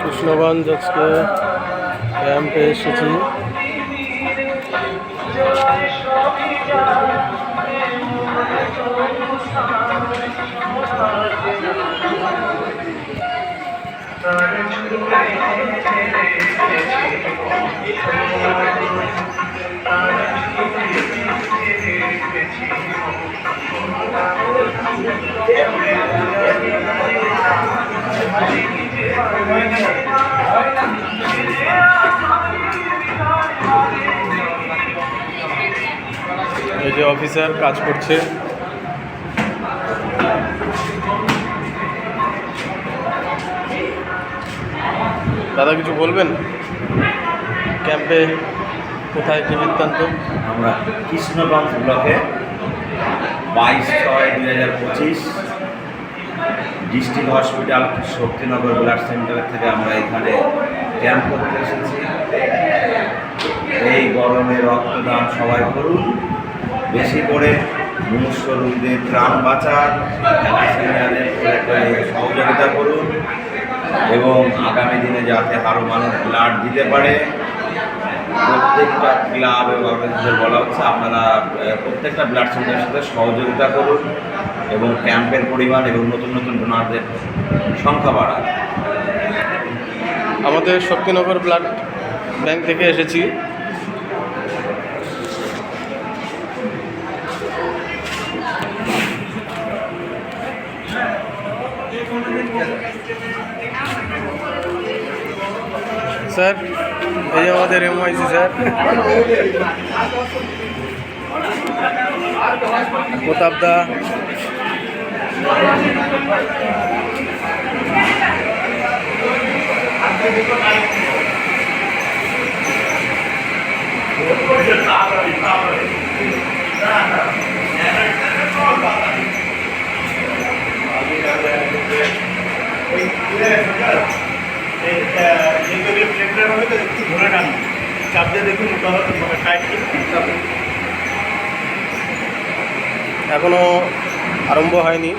কৃষ্ণগঞ্জ আজকে ক্যাম্পে এসেছি। এই যে অফিসার কাজ করছে। দাদা কিছু বলবেন? ক্যাম্পে কোথায় কি বৃত্তান্ত? আমরা কৃষ্ণগঞ্জ ব্লকে 22/6/2025 district hospital Shaktinagar blood centre থেকে আমরা এখানে ক্যাম্প করতে এসেছি। এই গরমে রক্তদান সবাই করুন, বেশি করে মনুষ্য রোগীদের প্রাণ বাঁচান, সহযোগিতা করুন এবং আগামী দিনে যাতে আরও মানুষ ব্লাড দিতে পারে। প্রত্যেকটা ক্লাব এবং অর্গানাইজেশন বলা হচ্ছে আপনারা প্রত্যেকটা ব্লাড সেন্টারের সাথে সহযোগিতা করুন এবং ক্যাম্পের পরিমাণ এবং নতুন নতুন ডোনারদের সংখ্যা বাড়ান। আমাদের শক্তিনগর ব্লাড ব্যাংক থেকে এসেছি। স্যার এই যে আমাদের এমওআইসি স্যার প্রতাপদা, এখনো আরম্ভ হয়নি।